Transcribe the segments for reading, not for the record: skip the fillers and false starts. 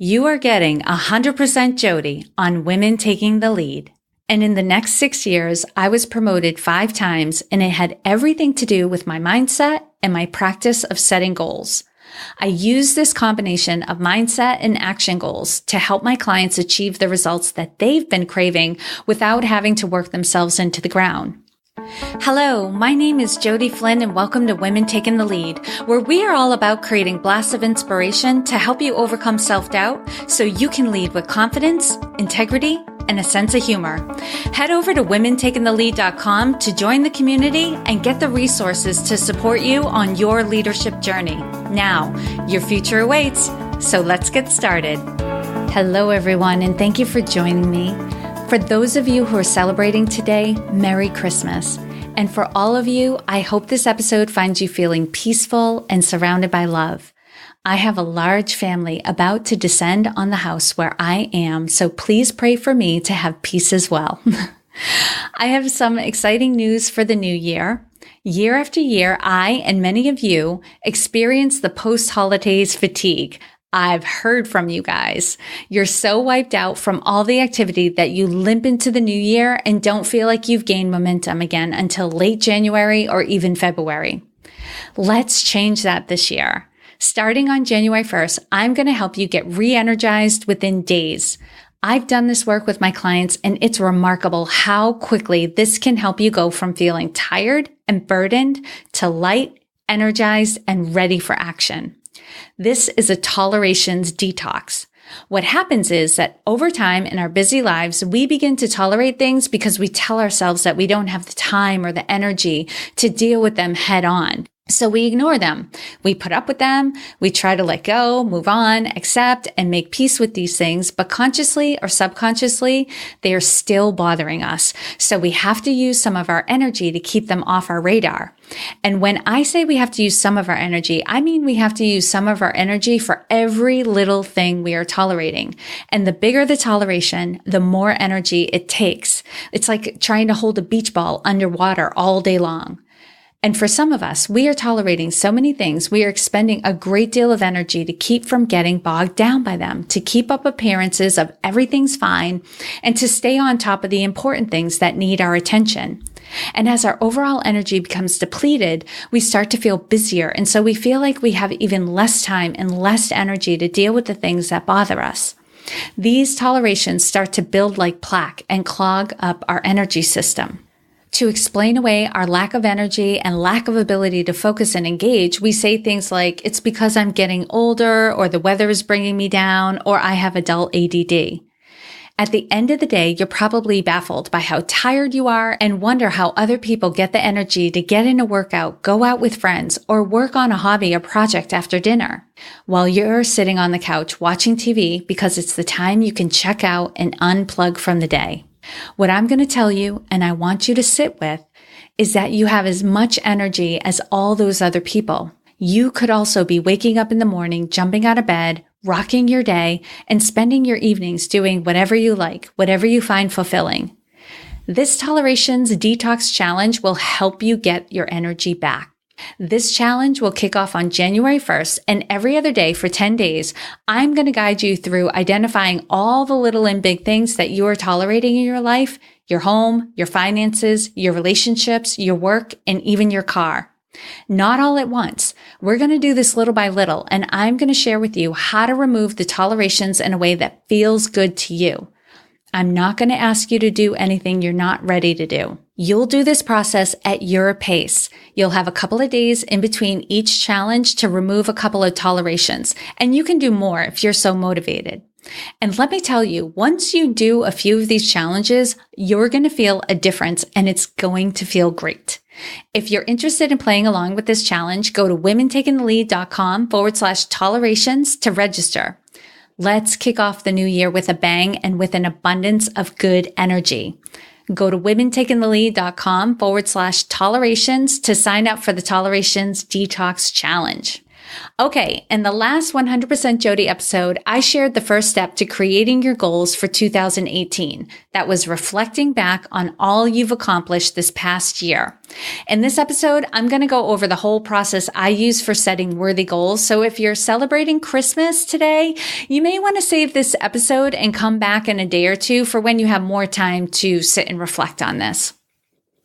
You are getting 100% Jodi on Women Taking the Lead. And in the next 6 years, I was promoted 5 times, and it had everything to do with my mindset and my practice of setting goals. I use this combination of mindset and action goals to help my clients achieve the results that they've been craving without having to work themselves into the ground. Hello, my name is Jodi Flynn, and welcome to Women Taking the Lead, where we are all about creating blasts of inspiration to help you overcome self-doubt so you can lead with confidence, integrity, and a sense of humor. Head over to womentakingthelead.com to join the community and get the resources to support you on your leadership journey. Now, your future awaits, so let's get started. Hello, everyone, and thank you for joining me. For those of you who are celebrating today, Merry Christmas. And for all of you, I hope this episode finds you feeling peaceful and surrounded by love. I have a large family about to descend on the house where I am, so please pray for me to have peace as well. I have some exciting news for the new year. Year after year, I and many of you experience the post-holidays fatigue. I've heard from you guys. You're so wiped out from all the activity that you limp into the new year and don't feel like you've gained momentum again until late January or even February. Let's change that this year. Starting on January 1st, I'm going to help you get re-energized within days. I've done this work with my clients, and it's remarkable how quickly this can help you go from feeling tired and burdened to light, energized, and ready for action. This is a tolerations detox. What happens is that over time in our busy lives, we begin to tolerate things because we tell ourselves that we don't have the time or the energy to deal with them head on. So we ignore them. We put up with them. We try to let go, move on, accept, and make peace with these things. But consciously or subconsciously, they are still bothering us. So we have to use some of our energy to keep them off our radar. And when I say we have to use some of our energy, I mean we have to use some of our energy for every little thing we are tolerating. And the bigger the toleration, the more energy it takes. It's like trying to hold a beach ball underwater all day long. And for some of us, we are tolerating so many things, we are expending a great deal of energy to keep from getting bogged down by them, to keep up appearances of everything's fine, and to stay on top of the important things that need our attention. And as our overall energy becomes depleted, we start to feel busier, and so we feel like we have even less time and less energy to deal with the things that bother us. These tolerations start to build like plaque and clog up our energy system. To explain away our lack of energy and lack of ability to focus and engage, we say things like, it's because I'm getting older, or the weather is bringing me down, or I have adult ADD. At the end of the day, you're probably baffled by how tired you are and wonder how other people get the energy to get in a workout, go out with friends, or work on a hobby or project after dinner, while you're sitting on the couch watching TV because it's the time you can check out and unplug from the day. What I'm going to tell you, and I want you to sit with, is that you have as much energy as all those other people. You could also be waking up in the morning, jumping out of bed, rocking your day, and spending your evenings doing whatever you like, whatever you find fulfilling. This Tolerations Detox Challenge will help you get your energy back. This challenge will kick off on January 1st, and every other day for 10 days, I'm going to guide you through identifying all the little and big things that you are tolerating in your life, your home, your finances, your relationships, your work, and even your car. Not all at once. We're going to do this little by little, and I'm going to share with you how to remove the tolerations in a way that feels good to you. I'm not going to ask you to do anything you're not ready to do. You'll do this process at your pace. You'll have a couple of days in between each challenge to remove a couple of tolerations, and you can do more if you're so motivated. And let me tell you, once you do a few of these challenges, you're going to feel a difference, and it's going to feel great. If you're interested in playing along with this challenge, go to womentakingthelead.com/tolerations to register. Let's kick off the new year with a bang and with an abundance of good energy. Go to womentakingthelead.com/tolerations to sign up for the Tolerations Detox Challenge. Okay, in the last 100% Jodi episode, I shared the first step to creating your goals for 2018. That was reflecting back on all you've accomplished this past year. In this episode, I'm going to go over the whole process I use for setting worthy goals. So if you're celebrating Christmas today, you may want to save this episode and come back in a day or two for when you have more time to sit and reflect on this.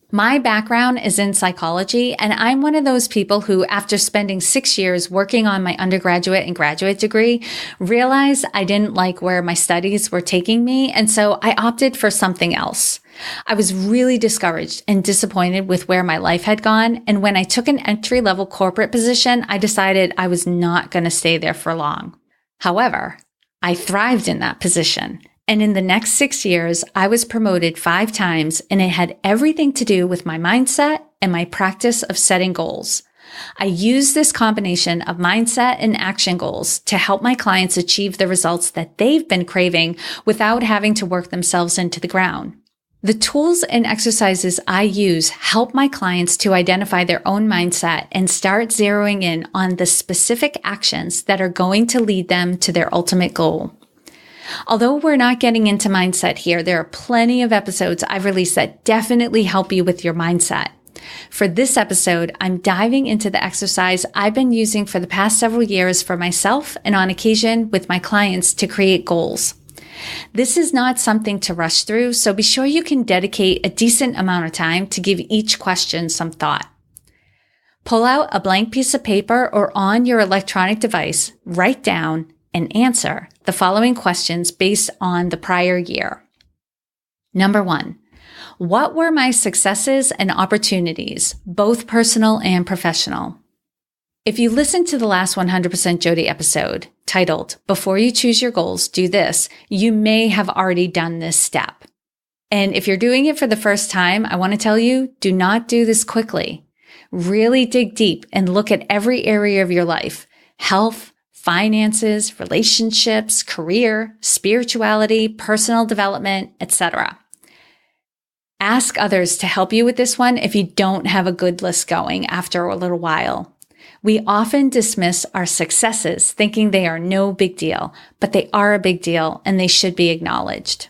My background is in psychology, and I'm one of those people who, after spending 6 years working on my undergraduate and graduate degree, realized I didn't like where my studies were taking me, and so I opted for something else. I was really discouraged and disappointed with where my life had gone, and when I took an entry-level corporate position, I decided I was not going to stay there for long. However, I thrived in that position. And in the next 6 years, I was promoted 5 times, and it had everything to do with my mindset and my practice of setting goals. I use this combination of mindset and action goals to help my clients achieve the results that they've been craving without having to work themselves into the ground. The tools and exercises I use help my clients to identify their own mindset and start zeroing in on the specific actions that are going to lead them to their ultimate goal. Although we're not getting into mindset here, there are plenty of episodes I've released that definitely help you with your mindset. For this episode, I'm diving into the exercise I've been using for the past several years for myself and on occasion with my clients to create goals. This is not something to rush through, so be sure you can dedicate a decent amount of time to give each question some thought. Pull out a blank piece of paper or on your electronic device, write down and answer the following questions based on the prior year. Number 1, what were my successes and opportunities, both personal and professional? If you listened to the last 100% Jodi episode titled, Before You Choose Your Goals, Do This, you may have already done this step. And if you're doing it for the first time, I want to tell you, do not do this quickly. Really dig deep and look at every area of your life, health, finances, relationships, career, spirituality, personal development, etc. Ask others to help you with this one if you don't have a good list going after a little while. We often dismiss our successes thinking they are no big deal, but they are a big deal and they should be acknowledged.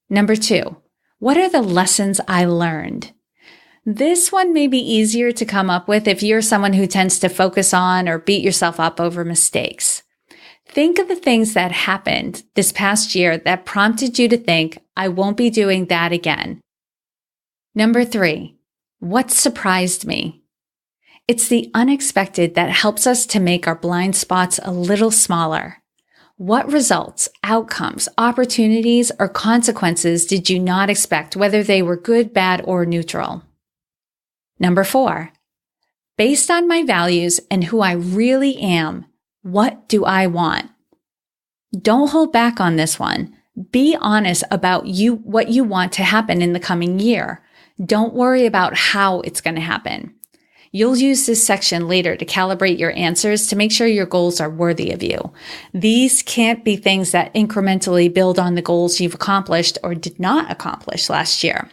Number 2, what are the lessons I learned? This one may be easier to come up with if you're someone who tends to focus on or beat yourself up over mistakes. Think of the things that happened this past year that prompted you to think, I won't be doing that again. Number 3, what surprised me? It's the unexpected that helps us to make our blind spots a little smaller. What results, outcomes, opportunities, or consequences did you not expect, whether they were good, bad, or neutral? Number 4, based on my values and who I really am, what do I want? Don't hold back on this one. Be honest about what you want to happen in the coming year. Don't worry about how it's going to happen. You'll use this section later to calibrate your answers to make sure your goals are worthy of you. These can't be things that incrementally build on the goals you've accomplished or did not accomplish last year.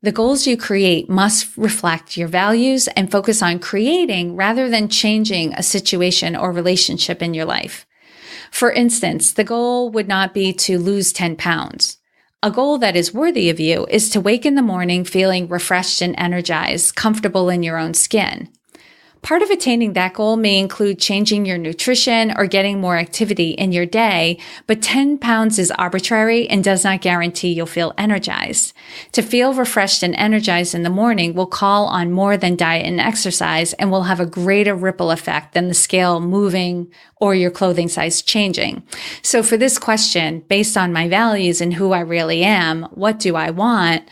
The goals you create must reflect your values and focus on creating rather than changing a situation or relationship in your life. For instance, the goal would not be to lose 10 pounds. A goal that is worthy of you is to wake in the morning feeling refreshed and energized, comfortable in your own skin. Part of attaining that goal may include changing your nutrition or getting more activity in your day, but 10 pounds is arbitrary and does not guarantee you'll feel energized. To feel refreshed and energized in the morning will call on more than diet and exercise and will have a greater ripple effect than the scale moving or your clothing size changing. So for this question, based on my values and who I really am, what do I want?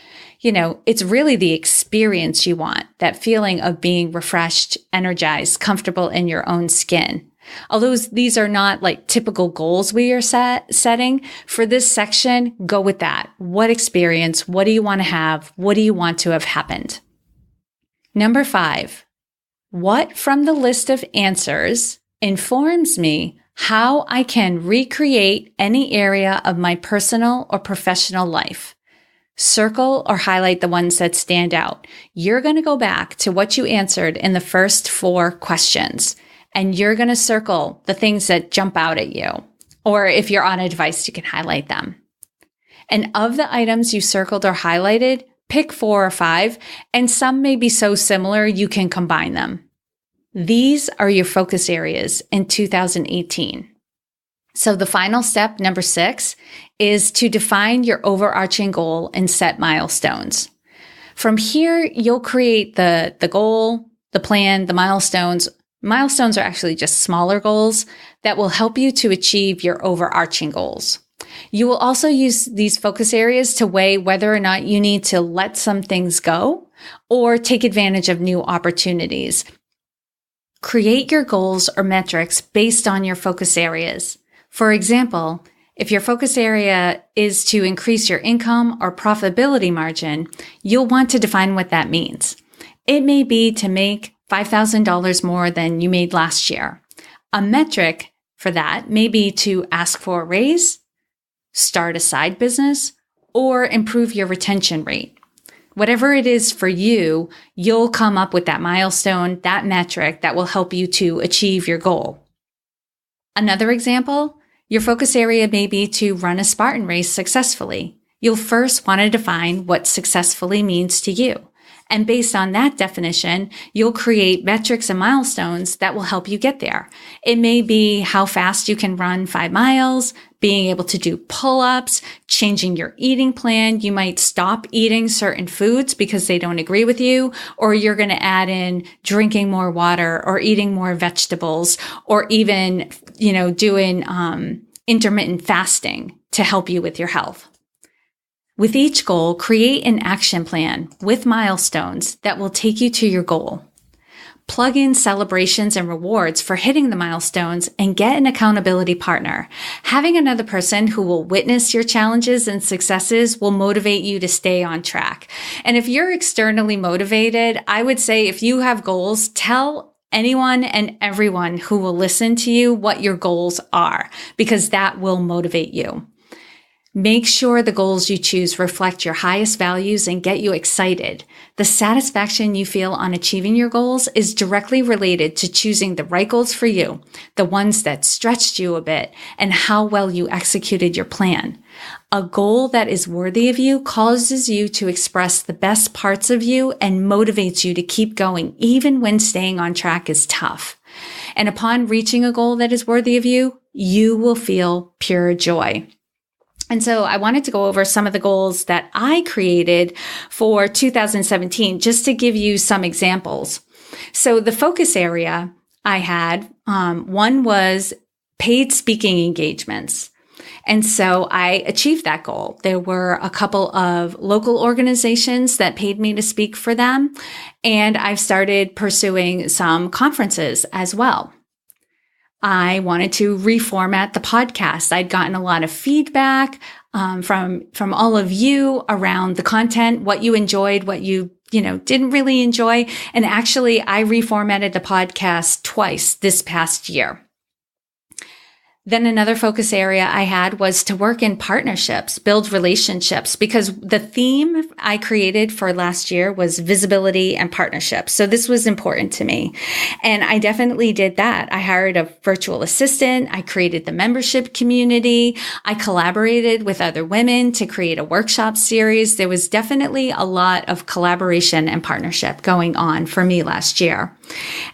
It's really the experience you want, that feeling of being refreshed, energized, comfortable in your own skin. Although these are not like typical goals we are setting, for this section, go with that. What experience? What do you want to have? What do you want to have happened? Number 5, what from the list of answers informs me how I can recreate any area of my personal or professional life? Circle or highlight the ones that stand out. You're going to go back to what you answered in the first 4 questions. and you're going to circle the things that jump out at you. Or if you're on a device, you can highlight them. And of the items you circled or highlighted, pick 4 or 5, and some may be so similar you can combine them. These are your focus areas in 2018. So the final step, number 6, is to define your overarching goal and set milestones. From here, you'll create the goal, the plan, the milestones. Milestones are actually just smaller goals that will help you to achieve your overarching goals. You will also use these focus areas to weigh whether or not you need to let some things go or take advantage of new opportunities. Create your goals or metrics based on your focus areas. For example, if your focus area is to increase your income or profitability margin, you'll want to define what that means. It may be to make $5,000 more than you made last year. A metric for that may be to ask for a raise, start a side business, or improve your retention rate. Whatever it is for you, you'll come up with that milestone, that metric that will help you to achieve your goal. Another example, your focus area may be to run a Spartan race successfully. You'll first want to define what successfully means to you. And based on that definition, you'll create metrics and milestones that will help you get there. It may be how fast you can run 5 miles, being able to do pull-ups, changing your eating plan. You might stop eating certain foods because they don't agree with you, or you're going to add in drinking more water or eating more vegetables, or even, doing intermittent fasting to help you with your health. With each goal, create an action plan with milestones that will take you to your goal. Plug in celebrations and rewards for hitting the milestones and get an accountability partner. Having another person who will witness your challenges and successes will motivate you to stay on track. And if you're externally motivated, I would say if you have goals, tell anyone and everyone who will listen to you what your goals are, because that will motivate you. Make sure the goals you choose reflect your highest values and get you excited. The satisfaction you feel on achieving your goals is directly related to choosing the right goals for you, the ones that stretched you a bit, and how well you executed your plan. A goal that is worthy of you causes you to express the best parts of you and motivates you to keep going, even when staying on track is tough. And upon reaching a goal that is worthy of you, you will feel pure joy. And so I wanted to go over some of the goals that I created for 2017, just to give you some examples. So the focus area I had, one was paid speaking engagements. And so I achieved that goal. There were a couple of local organizations that paid me to speak for them, and I've started pursuing some conferences as well. I wanted to reformat the podcast. I'd gotten a lot of feedback from all of you around the content, what you enjoyed, what you didn't really enjoy. And actually, I reformatted the podcast twice this past year. Then another focus area I had was to work in partnerships, build relationships, because the theme I created for last year was visibility and partnerships. So this was important to me. And I definitely did that. I hired a virtual assistant. I created the membership community. I collaborated with other women to create a workshop series. There was definitely a lot of collaboration and partnership going on for me last year.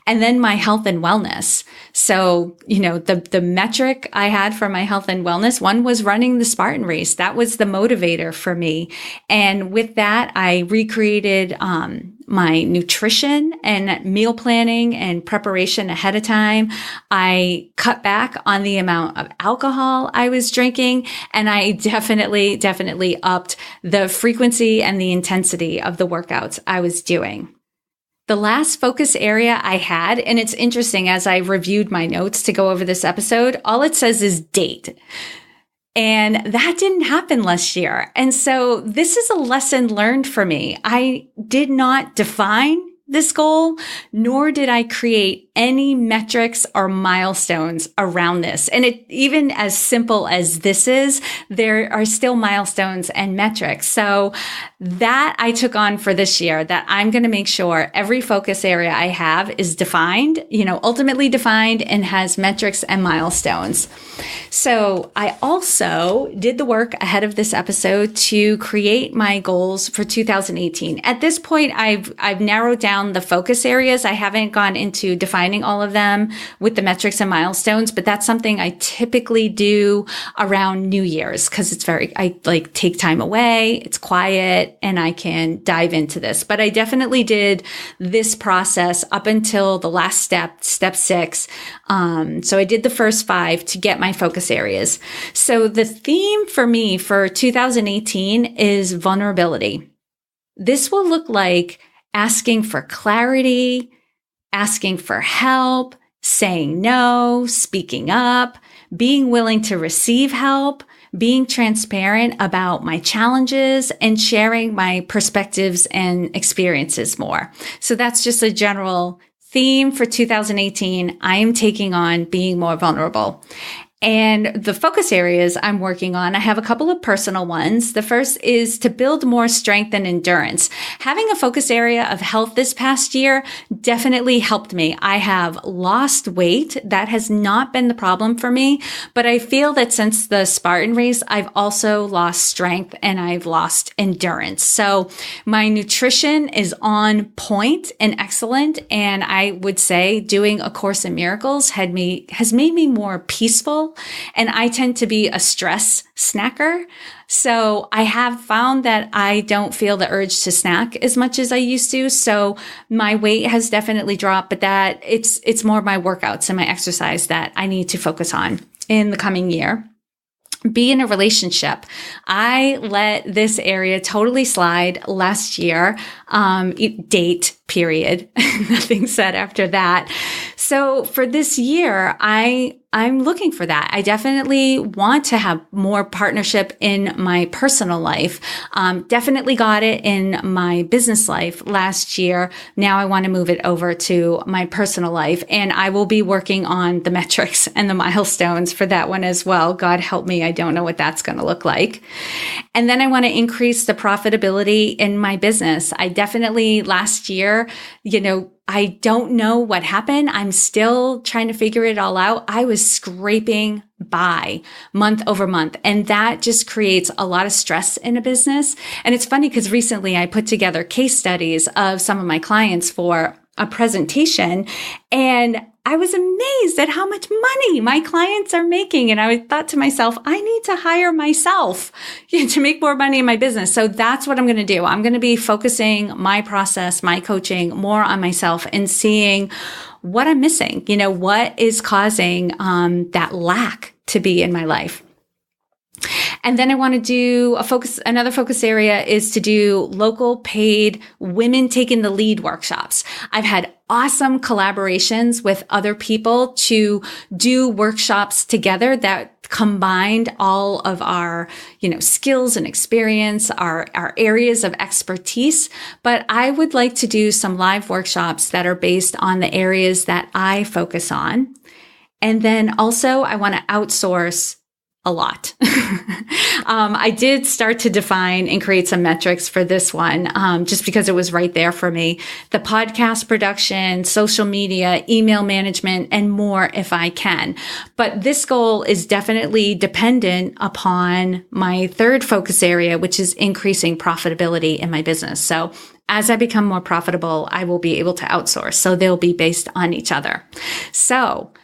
And then my health and wellness. So, the metric I had for my health and wellness, one was running the Spartan race. That was the motivator for me. And with that, I recreated my nutrition and meal planning and preparation ahead of time. I cut back on the amount of alcohol I was drinking, and I definitely upped the frequency and the intensity of the workouts I was doing. The last focus area I had, and it's interesting as I reviewed my notes to go over this episode, all it says is date. And that didn't happen last year. And so this is a lesson learned for me. I did not define this goal, nor did I create any metrics or milestones around this. And it, even as simple as this is, there are still milestones and metrics. So that I took on for this year, that I'm going to make sure every focus area I have is defined, ultimately defined, and has metrics and milestones. So I also did the work ahead of this episode to create my goals for 2018. At this point, I've narrowed down the focus areas. I haven't gone into defining all of them with the metrics and milestones, but that's something I typically do around New Year's because I take time away, it's quiet, and I can dive into this. But I definitely did this process up until the last step 6. So I did the first 5 to get my focus areas. So the theme for me for 2018 is vulnerability. This will look like asking for clarity, asking for help, saying no, speaking up, being willing to receive help, being transparent about my challenges, and sharing my perspectives and experiences more. So that's just a general theme for 2018. I am taking on being more vulnerable. And the focus areas I'm working on, I have a couple of personal ones. The first is to build more strength and endurance. Having a focus area of health this past year definitely helped me. I have lost weight. That has not been the problem for me, but I feel that since the Spartan race, I've also lost strength and I've lost endurance. So my nutrition is on point and excellent. And I would say doing A Course in Miracles has made me more peaceful. And I tend to be a stress snacker. So I have found that I don't feel the urge to snack as much as I used to. So my weight has definitely dropped, but that it's more my workouts and my exercise that I need to focus on in the coming year. Be in a relationship. I let this area totally slide last year. Date, period. Nothing said after that. So for this year, I'm looking for that. I definitely want to have more partnership in my personal life. Definitely got it in my business life last year. Now I want to move it over to my personal life, and I will be working on the metrics and the milestones for that one as well. God help me. I don't know what that's going to look like. And then I want to increase the profitability in my business. I definitely last year, I don't know what happened. I'm still trying to figure it all out. I was scraping by month over month, and that just creates a lot of stress in a business. And it's funny because recently I put together case studies of some of my clients for a presentation, and I was amazed at how much money my clients are making. And I thought to myself, I need to hire myself to make more money in my business. So that's what I'm going to do. I'm going to be focusing my process, my coaching more on myself and seeing what I'm missing, what is causing that lack to be in my life. And then I want to do another focus area is to do local paid women taking the lead workshops. I've had awesome collaborations with other people to do workshops together that combined all of our, skills and experience, our areas of expertise. But I would like to do some live workshops that are based on the areas that I focus on. And then also I want to outsource a lot. I did start to define and create some metrics for this one, just because it was right there for me. The podcast production, social media, email management, and more if I can. But this goal is definitely dependent upon my third focus area, which is increasing profitability in my business. So as I become more profitable, I will be able to outsource. So they'll be based on each other. So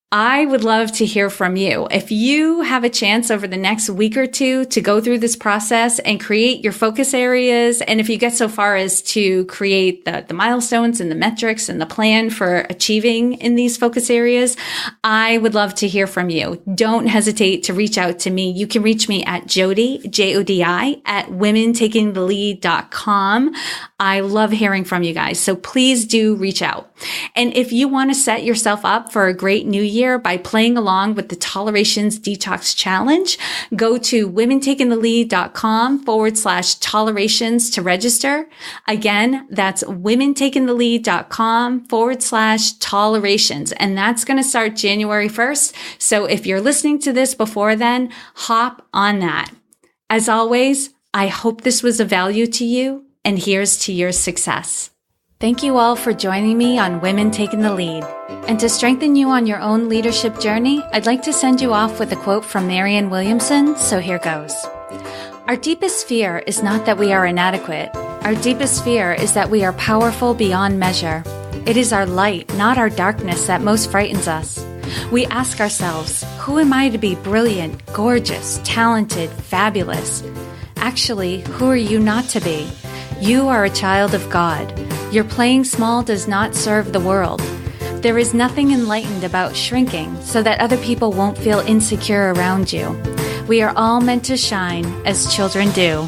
I would love to hear from you. If you have a chance over the next week or two to go through this process and create your focus areas, and if you get so far as to create the milestones and the metrics and the plan for achieving in these focus areas, I would love to hear from you. Don't hesitate to reach out to me. You can reach me at Jodi, Jodi, at womentakingthelead.com. I love hearing from you guys. So please do reach out. And if you want to set yourself up for a great new year, year by playing along with the Tolerations Detox Challenge. Go to womentakingthelead.com/tolerations to register. Again, that's womentakingthelead.com/tolerations. And that's going to start January 1st. So if you're listening to this before then, hop on that. As always, I hope this was of value to you, and here's to your success. Thank you all for joining me on Women Taking the Lead. And to strengthen you on your own leadership journey, I'd like to send you off with a quote from Marianne Williamson, so here goes. Our deepest fear is not that we are inadequate. Our deepest fear is that we are powerful beyond measure. It is our light, not our darkness, that most frightens us. We ask ourselves, who am I to be brilliant, gorgeous, talented, fabulous? Actually, who are you not to be? You are a child of God. Your playing small does not serve the world. There is nothing enlightened about shrinking so that other people won't feel insecure around you. We are all meant to shine as children do.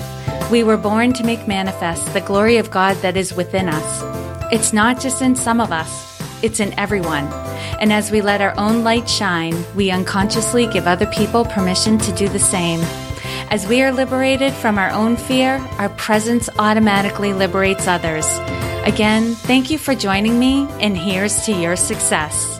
We were born to make manifest the glory of God that is within us. It's not just in some of us, it's in everyone. And as we let our own light shine, we unconsciously give other people permission to do the same. As we are liberated from our own fear, our presence automatically liberates others. Again, thank you for joining me, and here's to your success.